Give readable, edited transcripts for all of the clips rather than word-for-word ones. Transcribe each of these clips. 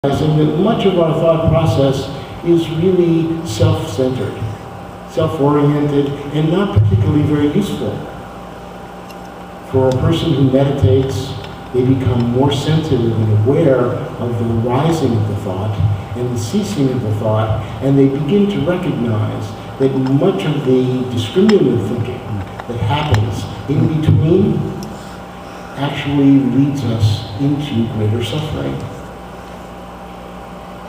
that much of our thought process is really self-centered, self-oriented, and not particularly very useful. For a person who meditates, they become more sensitive and aware of the rising of the thought and the ceasing of the thought, and they begin to recognize that much of the discriminative thinking that happens in between actually leads us into greater suffering.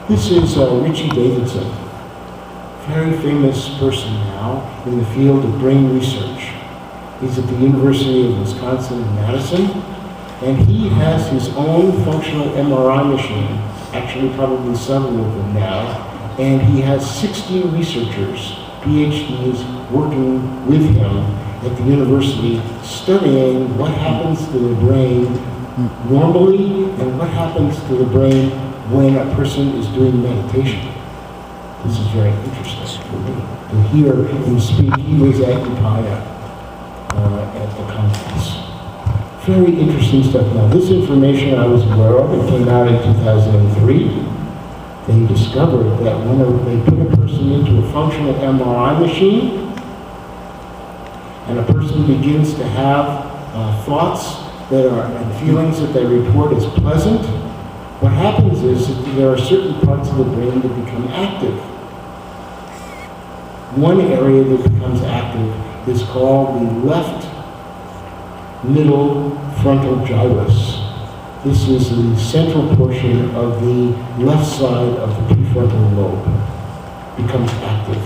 This is Richie Davidson, very famous person now in the field of brain research. He's at the University of Wisconsin in Madison, and he has his own functional MRI machine, actually probably several of them now, and he has 60 researchers, PhDs, working with him at the university, studying what happens to the brain normally and what happens to the brain when a person is doing meditation. This is very interesting for me to hear him speak. He was at Upaya at the conference. Very interesting stuff. Now, this information I was aware of. It came out in 2003. They discovered that when they put a person into a functional MRI machine, and a person begins to have thoughts that are and feelings that they report as pleasant, what happens is that there are certain parts of the brain that become active. One area that becomes active is called the left middle frontal gyrus. This is the central portion of the left side of the prefrontal lobe. Becomes active.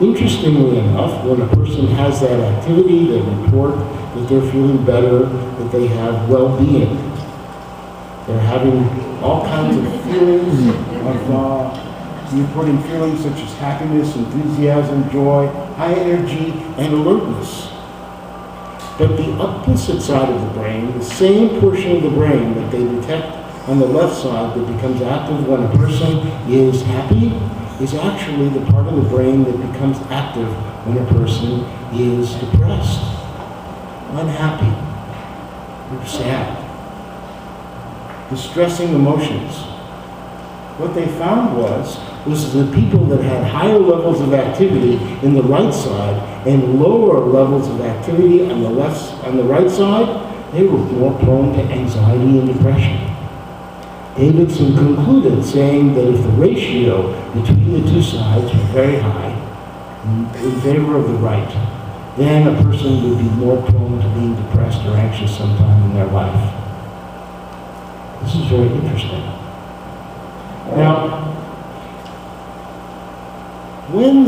Interestingly enough, when a person has that activity, they report that they're feeling better, that they have well-being. They're having all kinds of feelings of reporting feelings such as happiness, enthusiasm, joy, high energy, and alertness. But the opposite side of the brain, the same portion of the brain that they detect on the left side that becomes active when a person is happy, is actually the part of the brain that becomes active when a person is depressed, unhappy, or sad. Distressing emotions. What they found was the people that had higher levels of activity in the right side and lower levels of activity on the right side, they were more prone to anxiety and depression. Davidson concluded saying that if the ratio between the two sides were very high, in favor of the right, then a person would be more prone to being depressed or anxious sometime in their life. This is very interesting. Now, when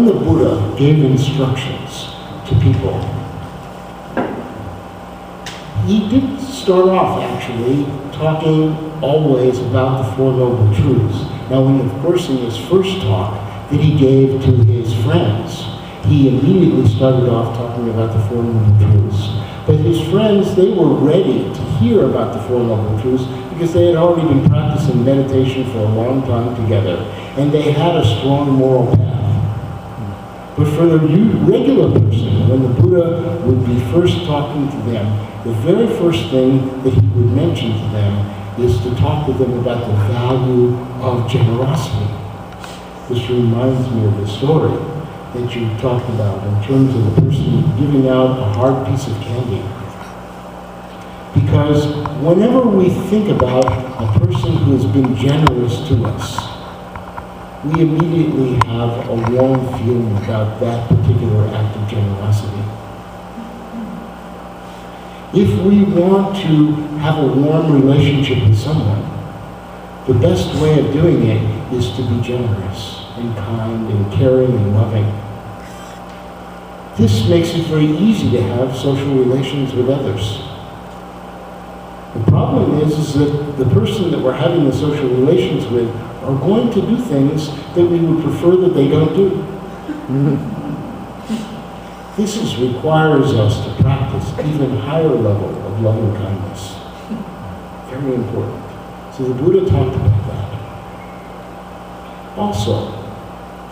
the Buddha gave instructions to people, he did start off actually talking always about the Four Noble Truths. Now, of course, in his first talk that he gave to his friends, he immediately started off talking about the Four Noble Truths. But his friends, they were ready to hear about the Four Noble Truths because they had already been practicing meditation for a long time together, and they had a strong moral path. But for the regular person, when the Buddha would be first talking to them, the very first thing that he would mention to them is to talk to them about the value of generosity. This reminds me of the story that you talked about in terms of the person giving out a hard piece of candy. Because whenever we think about a person who has been generous to us, we immediately have a warm feeling about that particular act of generosity. If we want to have a warm relationship with someone, the best way of doing it is to be generous and kind and caring and loving. This makes it very easy to have social relations with others. The problem is that the person that we're having the social relations with are going to do things that we would prefer that they don't do. This requires us to practice even higher level of loving kindness. Very important. So the Buddha talked about that. Also,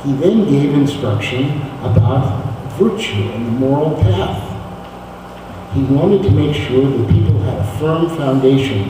he then gave instruction about virtue and the moral path. He wanted to make sure that people had a firm foundation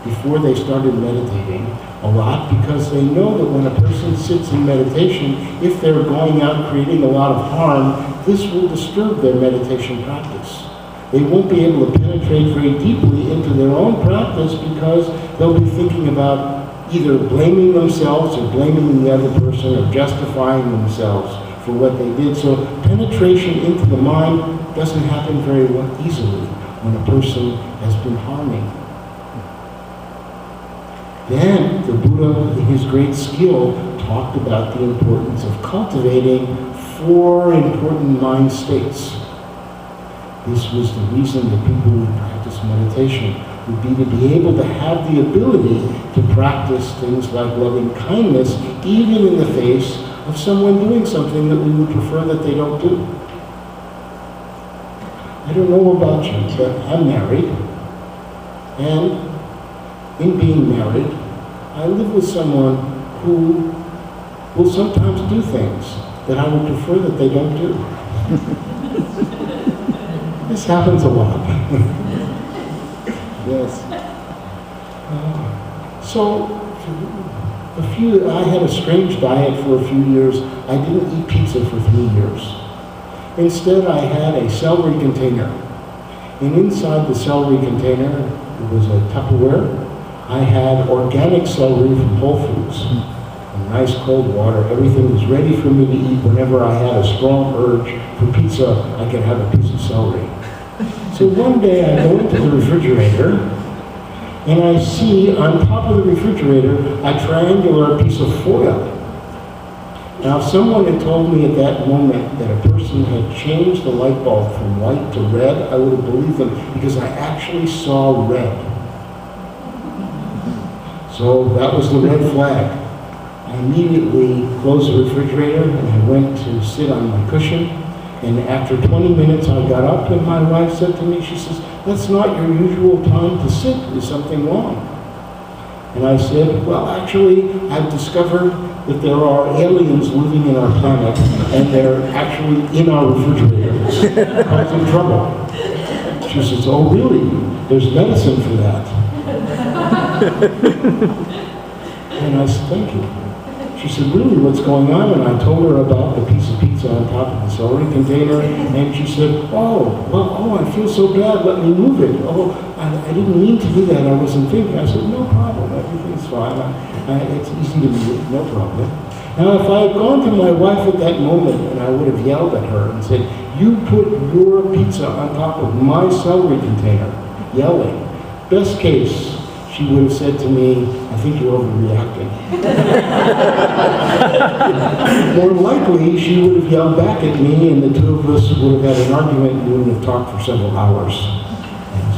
before they started meditating a lot, because they know that when a person sits in meditation, if they're going out creating a lot of harm, this will disturb their meditation practice. They won't be able to penetrate very deeply into their own practice because they'll be thinking about either blaming themselves or blaming the other person or justifying themselves for what they did. So penetration into the mind doesn't happen very easily when a person has been harming. Then the Buddha, in his great skill, talked about the importance of cultivating 4 important mind states. This was the reason that people who practice meditation would be to be able to have the ability to practice things like loving kindness, even in the face of someone doing something that we would prefer that they don't do. I don't know about you, but I'm married, and in being married, I live with someone who will sometimes do things that I would prefer that they don't do. This happens a lot. Yes. I had a strange diet for a few years. I didn't eat pizza for 3 years. Instead, I had a celery container. And inside the celery container, it was a Tupperware. I had organic celery from Whole Foods. And nice cold water. Everything was ready for me to eat. Whenever I had a strong urge for pizza, I could have a piece of celery. So one day I go into the refrigerator, and I see on top of the refrigerator a triangular piece of foil. Now, if someone had told me at that moment that a person had changed the light bulb from white to red, I would have believed them, because I actually saw red. So that was the red flag. I immediately closed the refrigerator, and I went to sit on my cushion. And after 20 minutes, I got up, and my wife said to me, she says, "That's not your usual time to sit. Is something wrong?" And I said, "Well, actually, I've discovered that there are aliens living in our planet, and they're actually in our refrigerator, causing trouble." She says, "Oh, really? There's medicine for that." And I said, "Thank you." She said, "Really, what's going on?" And I told her about the piece of pizza on top of the celery container, and she said, I feel so bad, let me move it. I didn't mean to do that, I wasn't thinking." I said, "No problem, everything's fine. It's easy to move, no problem." Now, if I had gone to my wife at that moment, and I would have yelled at her and said, "You put your pizza on top of my celery container," yelling, best case, she would have said to me, "I think you're overreacting." More likely, she would have yelled back at me, and the two of us would have had an argument, and we would have talked for several hours. Yes.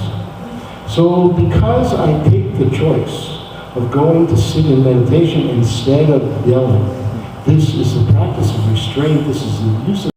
So because I take the choice of going to sit in meditation instead of yelling, this is the practice of restraint, this is the use of